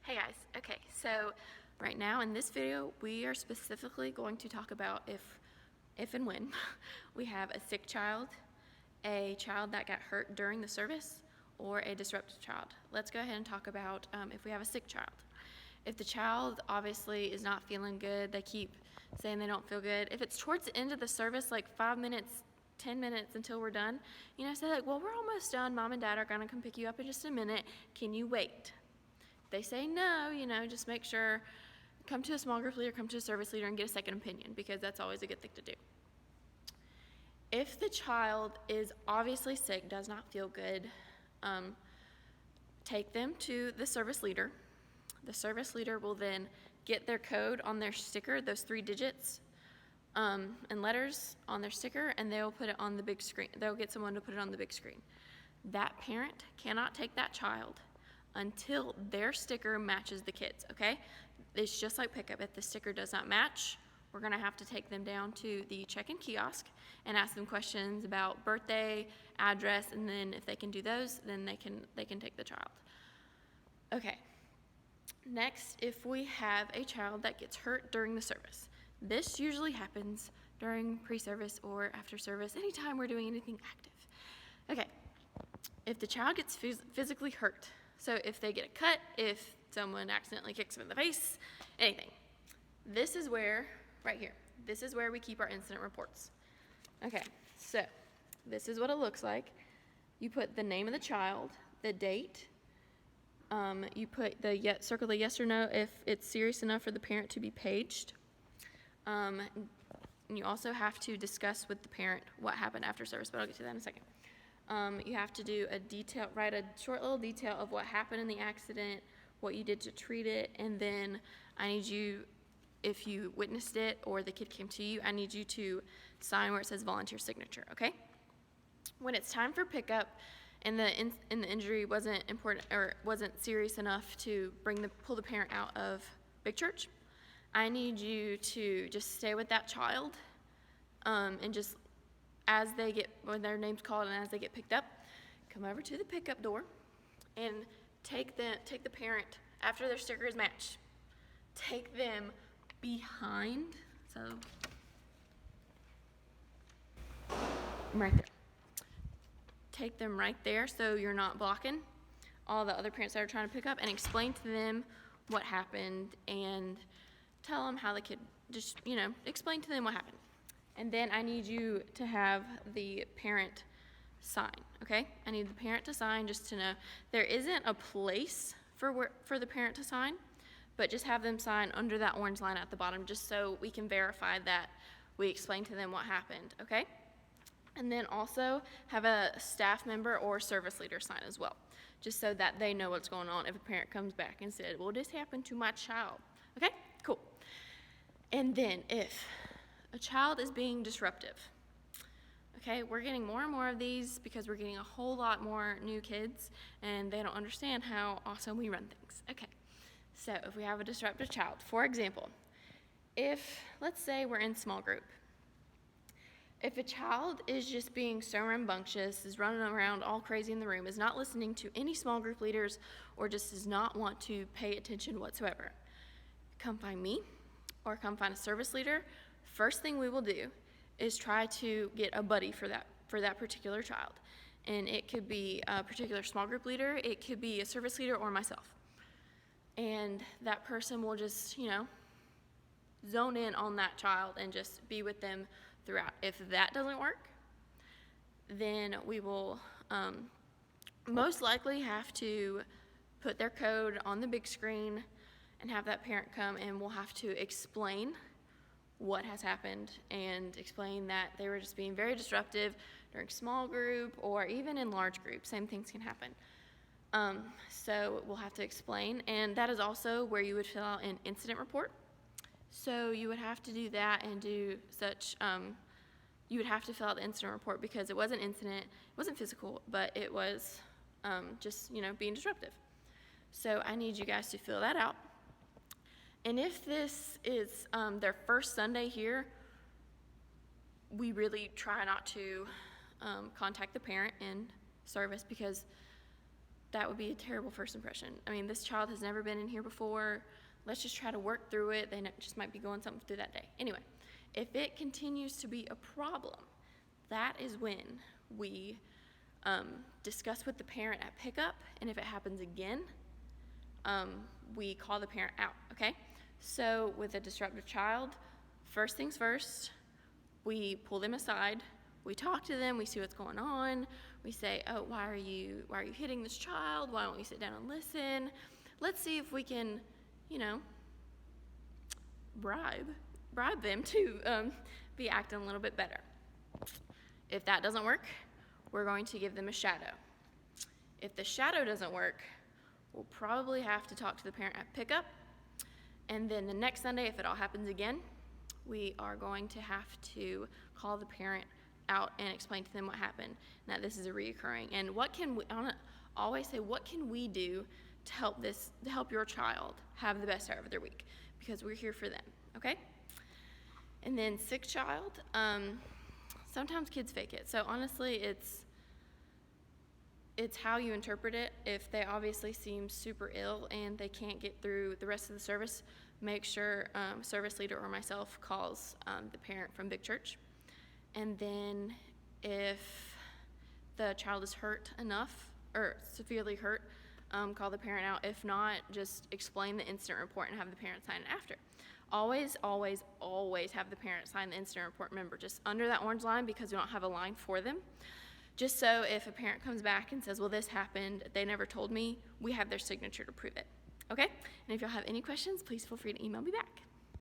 Hey guys, okay, so right now in this video we are specifically going to talk about if and when we have a sick child, a child that got hurt during the service, or a disrupted child. Let's go ahead and talk about if we have a sick child. If the child obviously is not feeling good, they keep saying they don't feel good. If it's towards the end of the service, like 5 minutes, 10 minutes until we're done, say like, well, we're almost done. Mom and dad are gonna come pick you up in just a minute. Can you wait? They say no, just make sure, come to a small group leader, come to a service leader and get a second opinion, because that's always a good thing to do. If the child is obviously sick, does not feel good, take them to the service leader. The service leader will then get their code on their sticker, those 3 digits and letters on their sticker, and they'll put it on the big screen. They'll get someone to put it on the big screen. That parent cannot take that child until their sticker matches the kids, okay? It's just like pickup. If the sticker does not match, we're gonna have to take them down to the check-in kiosk and ask them questions about birthday, address, and then if they can do those, then they can take the child. Okay, next, if we have a child that gets hurt during the service, this usually happens during pre-service or after service, anytime we're doing anything active. Okay, if the child gets physically hurt, so if they get a cut, if someone accidentally kicks them in the face, anything. This is where, right here, this is where we keep our incident reports. Okay, so this is what it looks like. You put the name of the child, the date, you put the circle the yes or no if it's serious enough for the parent to be paged. And you also have to discuss with the parent what happened after service, but I'll get to that in a second. You have to do write a short little detail of what happened in the accident, what you did to treat it, and then I need you, if you witnessed it or the kid came to you, I need you to sign where it says volunteer signature, okay? When it's time for pickup and the injury wasn't important or wasn't serious enough to pull the parent out of Big Church, I need you to just stay with that child and just when their name's called and as they get picked up, come over to the pickup door and take the parent, after their sticker is matched, take them behind, so right there. Take them right there so you're not blocking all the other parents that are trying to pick up, and explain to them what happened and tell them how the kid, just, explain to them what happened. And then I need you to have the parent sign, okay? I need the parent to sign just to know. There isn't a place for the parent to sign, but just have them sign under that orange line at the bottom just so we can verify that we explained to them what happened, okay? And then also have a staff member or service leader sign as well, just so that they know what's going on if a parent comes back and said, well, this happened to my child, okay? Cool. And then if a child is being disruptive. Okay, we're getting more and more of these because we're getting a whole lot more new kids and they don't understand how awesome we run things. Okay, so if we have a disruptive child, for example, let's say we're in small group. If a child is just being so rambunctious, is running around all crazy in the room, is not listening to any small group leaders, or just does not want to pay attention whatsoever, come find me or come find a service leader. First thing we will do is try to get a buddy for that particular child. And it could be a particular small group leader, it could be a service leader or myself. And that person will just, zone in on that child and just be with them throughout. If that doesn't work, then we will most likely have to put their code on the big screen and have that parent come, and we'll have to explain what has happened and explain that they were just being very disruptive during small group or even in large groups. Same things can happen. So we'll have to explain, and that is also where you would fill out an incident report. So you would have to do that and do such, you would have to fill out the incident report because it was an incident, it wasn't physical, but it was just, being disruptive. So I need you guys to fill that out. And if this is their first Sunday here, we really try not to contact the parent in service because that would be a terrible first impression. I mean, this child has never been in here before. Let's just try to work through it. They just might be going something through that day. Anyway, if it continues to be a problem, that is when we discuss with the parent at pickup, and if it happens again, we call the parent out, okay? So with a disruptive child, first things first, we pull them aside, we talk to them, we see what's going on, we say, oh, why are you hitting this child? Why don't you sit down and listen? Let's see if we can, bribe them to be acting a little bit better. If that doesn't work, we're going to give them a shadow. If the shadow doesn't work, we'll probably have to talk to the parent at pickup. And then the next Sunday, if it all happens again, we are going to have to call the parent out and explain to them what happened, and that this is a reoccurring. And I want to always say, what can we do to help your child have the best start of their week? Because we're here for them, okay? And then sick child, sometimes kids fake it. So honestly, it's how you interpret it. If they obviously seem super ill and they can't get through the rest of the service, make sure service leader or myself calls the parent from Big Church. And then if the child is hurt enough or severely hurt, call the parent out. If not, just explain the incident report and have the parent sign it after. Always, always, always have the parent sign the incident report, remember, just under that orange line, because we don't have a line for them. Just so if a parent comes back and says, well, this happened, they never told me, we have their signature to prove it. Okay? And if y'all have any questions, please feel free to email me back.